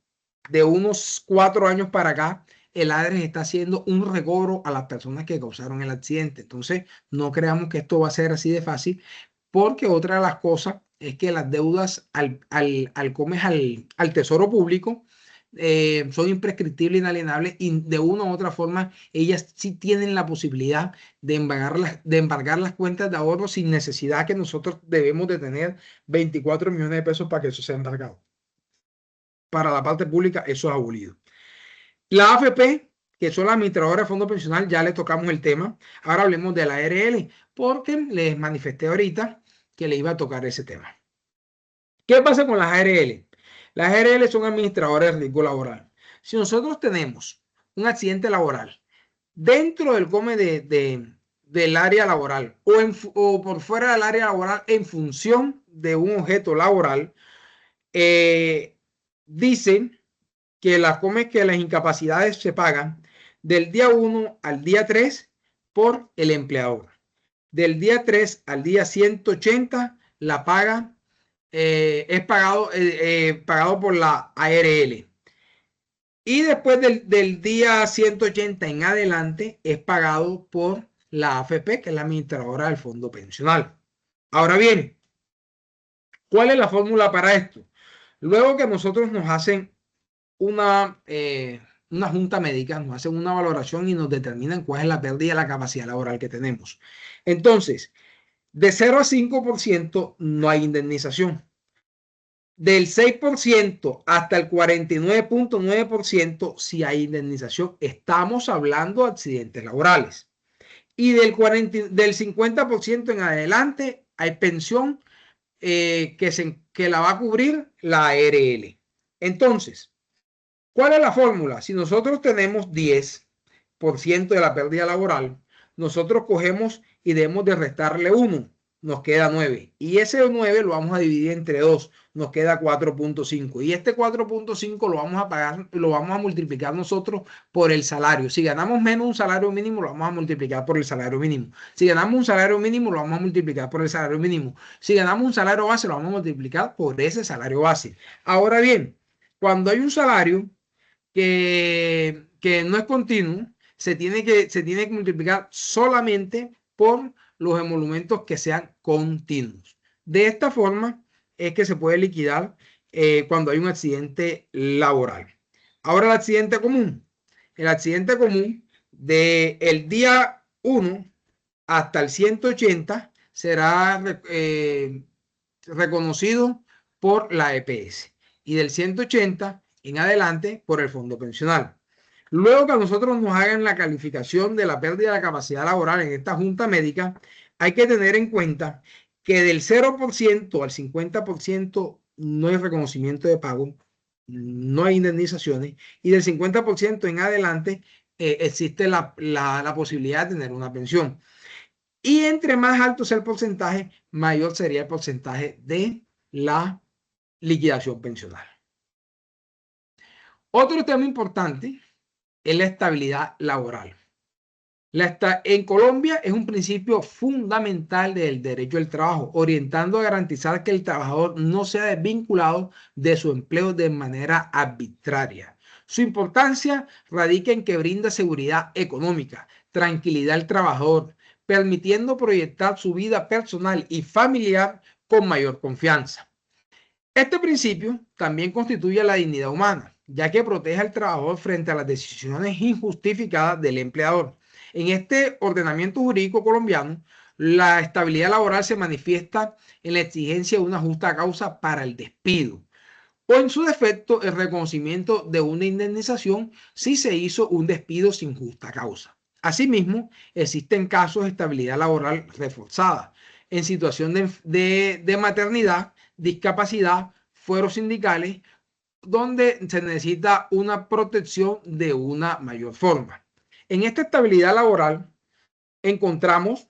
de unos 4 años para acá, el ADRES está haciendo un recobro a las personas que causaron el accidente. Entonces, no creamos que esto va a ser así de fácil, porque otra de las cosas es que las deudas al Tesoro Público son imprescriptibles, inalienables, y de una u otra forma ellas sí tienen la posibilidad de embargar las cuentas de ahorro sin necesidad que nosotros debemos de tener 24 millones de pesos para que eso sea embargado. Para la parte pública eso es abolido. La AFP, que son las administradoras de fondo pensional, ya le tocamos el tema. Ahora hablemos de la ARL, porque les manifesté ahorita que le iba a tocar ese tema. ¿Qué pasa con las ARL? Las ARL son administradoras de riesgo laboral. Si nosotros tenemos un accidente laboral dentro del COME del área laboral o por fuera del área laboral en función de un objeto laboral, dicen que las incapacidades se pagan del día 1 al día 3 por el empleador. Del día 3 al día 180 la paga es pagado por la ARL. Y después del día 180 en adelante es pagado por la AFP, que es la administradora del fondo pensional. Ahora bien, ¿cuál es la fórmula para esto? Luego que nosotros nos hacen una junta médica, nos hacen una valoración y nos determinan cuál es la pérdida de la capacidad laboral que tenemos. Entonces, de 0 a 5% no hay indemnización. Del 6% hasta el 49.9% si hay indemnización. Estamos hablando de accidentes laborales. Y del 50% en adelante hay pensión que la va a cubrir la ARL. Entonces, ¿cuál es la fórmula? Si nosotros tenemos 10% de la pérdida laboral, nosotros cogemos y debemos de restarle 1, nos queda 9. Y ese 9 lo vamos a dividir entre 2, nos queda 4.5. Y este 4.5 lo vamos a pagar, lo vamos a multiplicar nosotros por el salario. Si ganamos menos un salario mínimo, lo vamos a multiplicar por el salario mínimo. Si ganamos un salario mínimo, lo vamos a multiplicar por el salario mínimo. Si ganamos un salario base, lo vamos a multiplicar por ese salario base. Ahora bien, cuando hay un salario que no es continuo, se tiene que multiplicar solamente por los emolumentos que sean continuos. De esta forma es que se puede liquidar cuando hay un accidente laboral. Ahora el accidente común. El accidente común del día 1 hasta el 180 será reconocido por la EPS y del 180 en adelante por el fondo pensional. Luego que a nosotros nos hagan la calificación de la pérdida de la capacidad laboral en esta junta médica, hay que tener en cuenta que del 0% al 50% no hay reconocimiento de pago, no hay indemnizaciones, y del 50% en adelante existe la posibilidad de tener una pensión. Y entre más alto sea el porcentaje, mayor sería el porcentaje de la liquidación pensional. Otro tema importante es la estabilidad laboral. En Colombia es un principio fundamental del derecho al trabajo, orientando a garantizar que el trabajador no sea desvinculado de su empleo de manera arbitraria. Su importancia radica en que brinda seguridad económica, tranquilidad al trabajador, permitiendo proyectar su vida personal y familiar con mayor confianza. Este principio también constituye la dignidad humana, ya que protege al trabajador frente a las decisiones injustificadas del empleador. En este ordenamiento jurídico colombiano, la estabilidad laboral se manifiesta en la exigencia de una justa causa para el despido, o en su defecto el reconocimiento de una indemnización si se hizo un despido sin justa causa. Asimismo, existen casos de estabilidad laboral reforzada en situación de maternidad, discapacidad, fueros sindicales, donde se necesita una protección de una mayor forma. En esta estabilidad laboral encontramos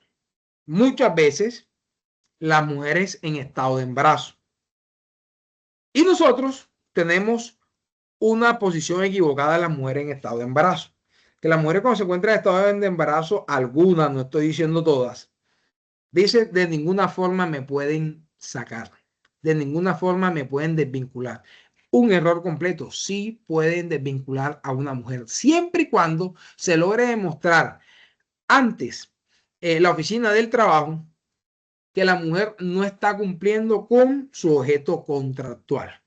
muchas veces las mujeres en estado de embarazo. Y nosotros tenemos una posición equivocada de las mujeres en estado de embarazo. Que las mujeres cuando se encuentran en estado de embarazo, algunas, no estoy diciendo todas, dice de ninguna forma me pueden sacar, de ninguna forma me pueden desvincular. Un error completo, sí pueden desvincular a una mujer, siempre y cuando se logre demostrar antes la oficina del trabajo que la mujer no está cumpliendo con su objeto contractual.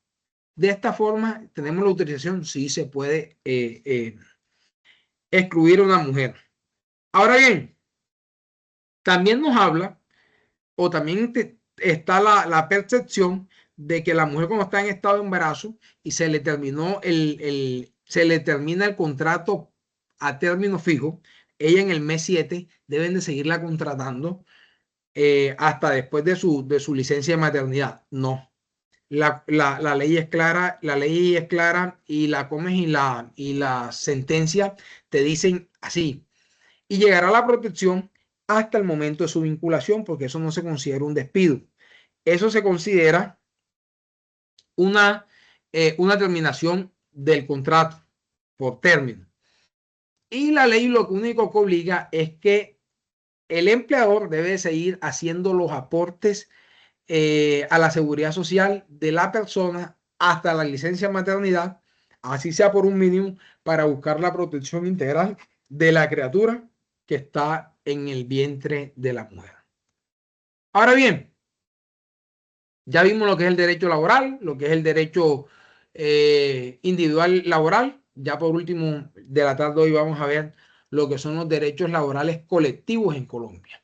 De esta forma, tenemos la autorización, sí se puede excluir a una mujer. Ahora bien, también nos habla, o también está la percepción de que la mujer cuando está en estado de embarazo y se le terminó se le termina el contrato a término fijo, ella en el mes 7 deben de seguirla contratando hasta después de su licencia de maternidad. No. La ley es clara, la ley es clara y la comes y la sentencia te dicen así. Y llegará la protección hasta el momento de su vinculación, porque eso no se considera un despido. Eso se considera una terminación del contrato por término. Y la ley lo único que obliga es que el empleador debe seguir haciendo los aportes a la seguridad social de la persona hasta la licencia de maternidad, así sea por un mínimo, para buscar la protección integral de la criatura que está en el vientre de la mujer. Ahora bien, ya vimos lo que es el derecho laboral, lo que es el derecho individual laboral. Ya por último, de la tarde de hoy vamos a ver lo que son los derechos laborales colectivos en Colombia.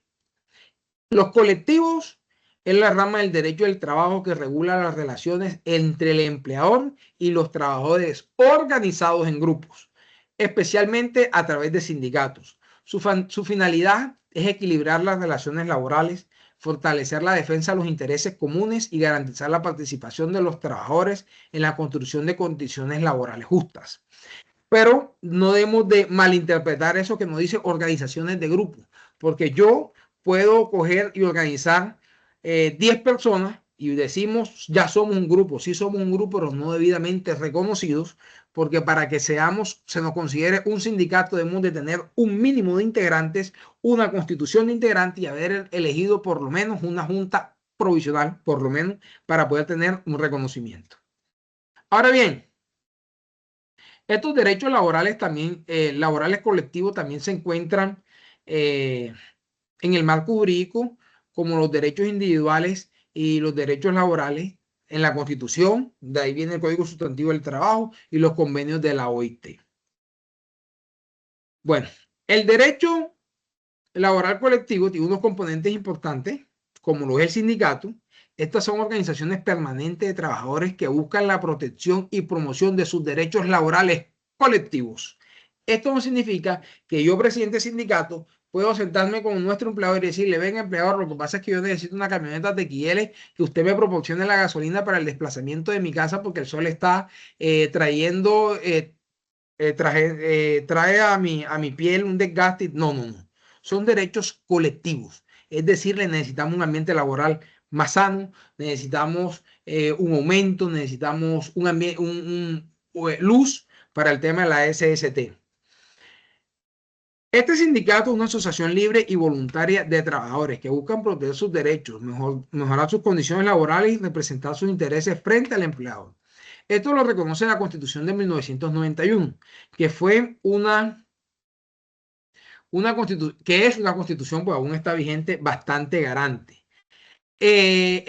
Los colectivos es la rama del derecho del trabajo que regula las relaciones entre el empleador y los trabajadores organizados en grupos, especialmente a través de sindicatos. Su finalidad es equilibrar las relaciones laborales, fortalecer la defensa de los intereses comunes y garantizar la participación de los trabajadores en la construcción de condiciones laborales justas. Pero no debemos de malinterpretar eso que nos dice organizaciones de grupo, porque yo puedo coger y organizar 10 personas y decimos ya somos un grupo, sí somos un grupo, pero no debidamente reconocidos, porque para que seamos, se nos considere un sindicato, debemos de tener un mínimo de integrantes, una constitución de integrantes y haber elegido por lo menos una junta provisional, por lo menos, para poder tener un reconocimiento. Ahora bien, estos derechos laborales también, laborales colectivos, también se encuentran en el marco jurídico como los derechos individuales y los derechos laborales en la Constitución, de ahí viene el Código Sustantivo del Trabajo y los convenios de la OIT. Bueno, el derecho laboral colectivo tiene unos componentes importantes, como lo es el sindicato. Estas son organizaciones permanentes de trabajadores que buscan la protección y promoción de sus derechos laborales colectivos. Esto no significa que yo, presidente del sindicato, puedo sentarme con nuestro empleador y decirle, venga, empleador, lo que pasa es que yo necesito una camioneta de XL que usted me proporcione la gasolina para el desplazamiento de mi casa porque el sol está trayendo, trae a mi piel un desgaste. No, no, no. Son derechos colectivos. Es decir, necesitamos un ambiente laboral más sano, necesitamos un aumento, necesitamos luz para el tema de la SST. Este sindicato es una asociación libre y voluntaria de trabajadores que buscan proteger sus derechos, mejorar sus condiciones laborales y representar sus intereses frente al empleador. Esto lo reconoce la Constitución de 1991, que fue que es una constitución, pues aún está vigente, bastante garante.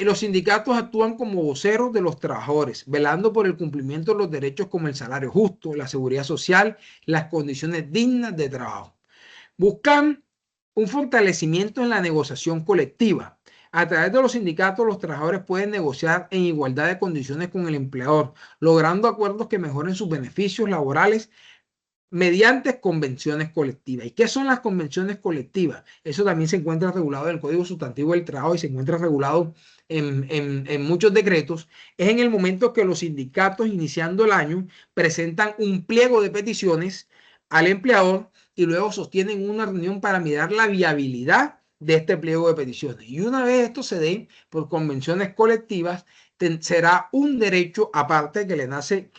Los sindicatos actúan como voceros de los trabajadores, velando por el cumplimiento de los derechos como el salario justo, la seguridad social, las condiciones dignas de trabajo. Buscan un fortalecimiento en la negociación colectiva, A través de los sindicatos, los trabajadores pueden negociar en igualdad de condiciones con el empleador, logrando acuerdos que mejoren sus beneficios laborales mediante convenciones colectivas. ¿Y qué son las convenciones colectivas? Eso también se encuentra regulado en el Código Sustantivo del Trabajo y se encuentra regulado en muchos decretos. Es en el momento que los sindicatos, iniciando el año, presentan un pliego de peticiones al empleador y luego sostienen una reunión para mirar la viabilidad de este pliego de peticiones. Y una vez esto se dé por convenciones colectivas, será un derecho aparte que le nace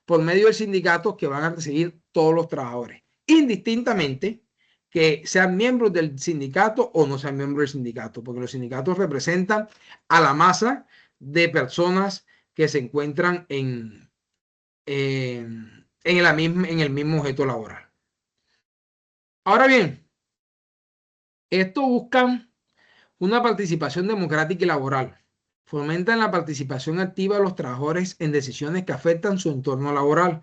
por medio del sindicato que van a recibir todos los trabajadores, indistintamente que sean miembros del sindicato o no sean miembros del sindicato, porque los sindicatos representan a la masa de personas que se encuentran en el mismo objeto laboral. Ahora bien, esto busca una participación democrática y laboral. Fomentan la participación activa de los trabajadores en decisiones que afectan su entorno laboral,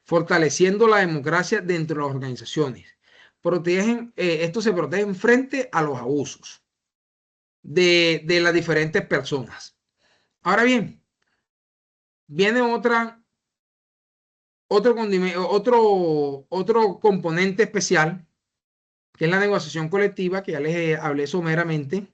fortaleciendo la democracia dentro de las organizaciones. Esto se protege frente a los abusos de las diferentes personas. Ahora bien, viene otro componente especial, que es la negociación colectiva, que ya les hablé someramente,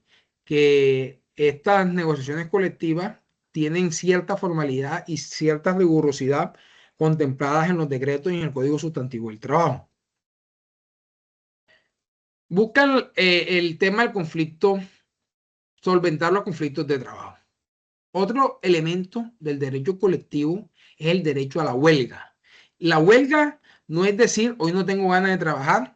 que estas negociaciones colectivas tienen cierta formalidad y cierta rigurosidad contempladas en los decretos y en el Código Sustantivo del Trabajo. Buscan el tema del conflicto, solventar los conflictos de trabajo. Otro elemento del derecho colectivo es el derecho a la huelga. La huelga no es decir, hoy no tengo ganas de trabajar,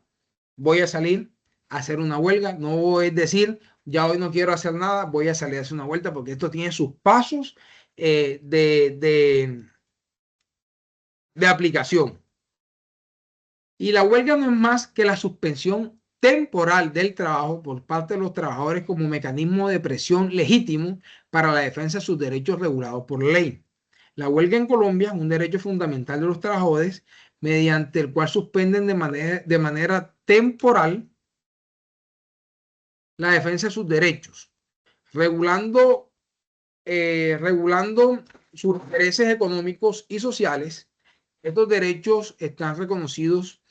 voy a salir a hacer una huelga. No es decir, ya hoy no quiero hacer nada, voy a salir a hacer una vuelta, porque esto tiene sus pasos de aplicación. Y la huelga no es más que la suspensión temporal del trabajo por parte de los trabajadores como mecanismo de presión legítimo para la defensa de sus derechos regulados por ley. La huelga en Colombia es un derecho fundamental de los trabajadores mediante el cual suspenden de manera temporal la defensa de sus derechos, regulando, regulando sus intereses económicos y sociales. Estos derechos están reconocidos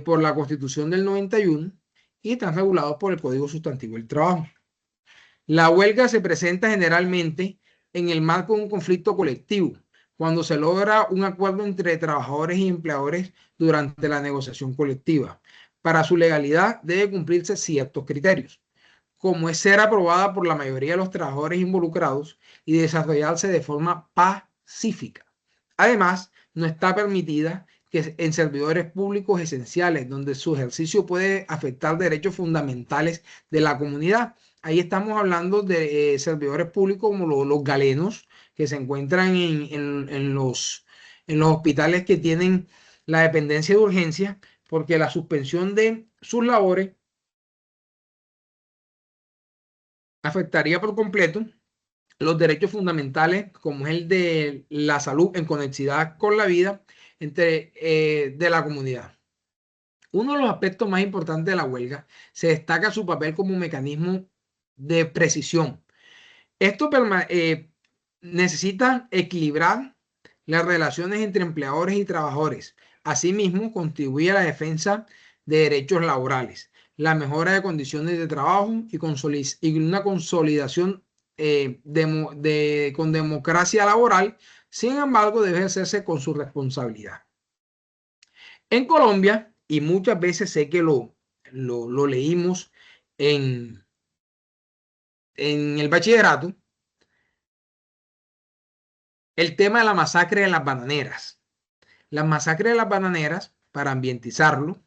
por la Constitución del 91 y están regulados por el Código Sustantivo del Trabajo. La huelga se presenta generalmente en el marco de un conflicto colectivo, cuando se logra un acuerdo entre trabajadores y empleadores durante la negociación colectiva. Para su legalidad debe cumplirse ciertos criterios, como es ser aprobada por la mayoría de los trabajadores involucrados y desarrollarse de forma pacífica. Además, no está permitida que en servidores públicos esenciales, donde su ejercicio puede afectar derechos fundamentales de la comunidad. Ahí estamos hablando de servidores públicos como los galenos, que se encuentran en los hospitales que tienen la dependencia de urgencia, porque la suspensión de sus labores afectaría por completo los derechos fundamentales, como es el de la salud en conexidad con la vida de la comunidad. Uno de los aspectos más importantes de la huelga se destaca su papel como un mecanismo de precisión. Esto necesita equilibrar las relaciones entre empleadores y trabajadores. Asimismo, contribuye a la defensa de derechos laborales, la mejora de condiciones de trabajo y una consolidación con democracia laboral. Sin embargo, debe hacerse con su responsabilidad. En Colombia, y muchas veces sé que lo leímos en el bachillerato, el tema de la masacre de las bananeras. La masacre de las bananeras, para ambientizarlo,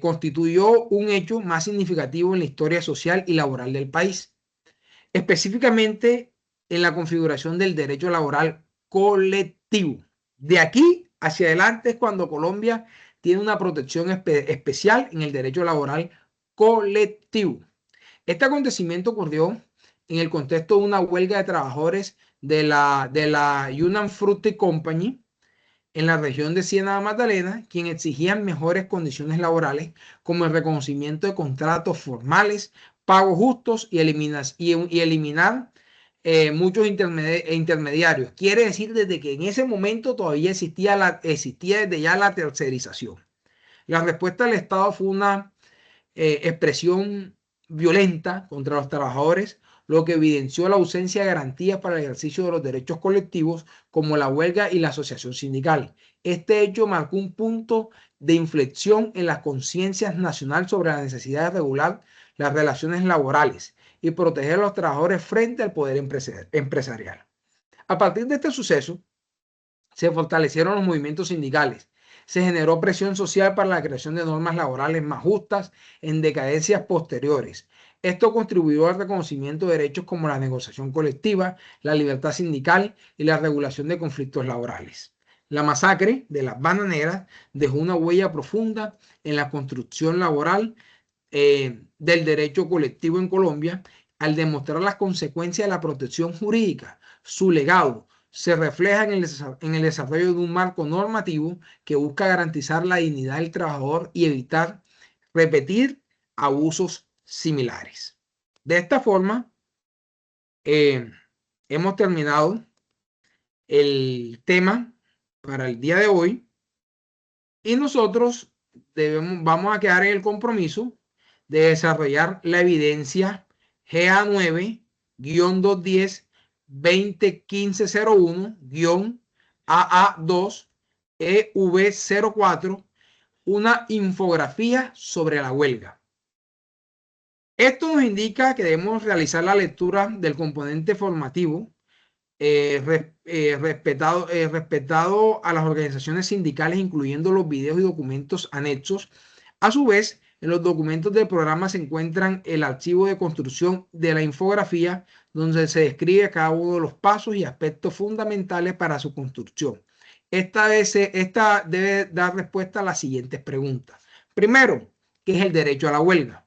constituyó un hecho más significativo en la historia social y laboral del país, específicamente en la configuración del derecho laboral colectivo. De aquí hacia adelante es cuando Colombia tiene una protección especial en el derecho laboral colectivo. Este acontecimiento ocurrió en el contexto de una huelga de trabajadores de la Union Fruit Company en la región de Ciénaga Magdalena, quien exigían mejores condiciones laborales, como el reconocimiento de contratos formales pagos justos y eliminar muchos intermediarios. Quiere decir desde que en ese momento todavía existía desde ya la tercerización. La respuesta del Estado fue una expresión violenta contra los trabajadores, lo que evidenció la ausencia de garantías para el ejercicio de los derechos colectivos como la huelga y la asociación sindical. Este hecho marcó un punto de inflexión en las conciencias nacional sobre la necesidad de regular las relaciones laborales y proteger a los trabajadores frente al poder empresarial. A partir de este suceso, se fortalecieron los movimientos sindicales, se generó presión social para la creación de normas laborales más justas en decadencias posteriores. Esto contribuyó al reconocimiento de derechos como la negociación colectiva, la libertad sindical y la regulación de conflictos laborales. La masacre de las bananeras dejó una huella profunda en la construcción laboral del derecho colectivo en Colombia al demostrar las consecuencias de la protección jurídica. Su legado se refleja en el desarrollo de un marco normativo que busca garantizar la dignidad del trabajador y evitar repetir abusos similares. De esta forma, hemos terminado el tema para el día de hoy y nosotros vamos a quedar en el compromiso de desarrollar la evidencia GA9-210201501-AA2EV04, una infografía sobre la huelga. Esto nos indica que debemos realizar la lectura del componente formativo respetado a las organizaciones sindicales, incluyendo los videos y documentos anexos. A su vez, en los documentos del programa se encuentran el archivo de construcción de la infografía, donde se describe cada uno de los pasos y aspectos fundamentales para su construcción. Esta debe dar respuesta a las siguientes preguntas. Primero, ¿qué es el derecho a la huelga?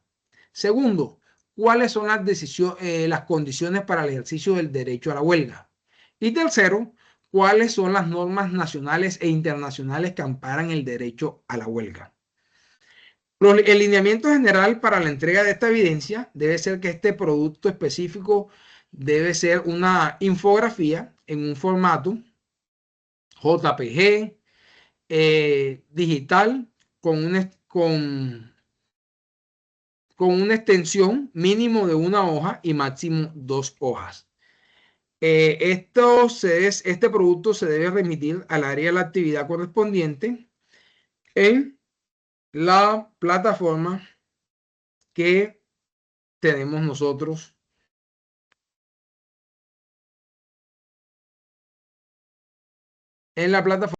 Segundo, ¿cuáles son las condiciones para el ejercicio del derecho a la huelga? Y tercero, ¿cuáles son las normas nacionales e internacionales que amparan el derecho a la huelga? El lineamiento general para la entrega de esta evidencia debe ser que este producto específico debe ser una infografía en un formato JPG digital con una extensión mínimo de una hoja y máximo 2 hojas. Este producto se debe remitir al área de la actividad correspondiente en la plataforma que tenemos nosotros en la plataforma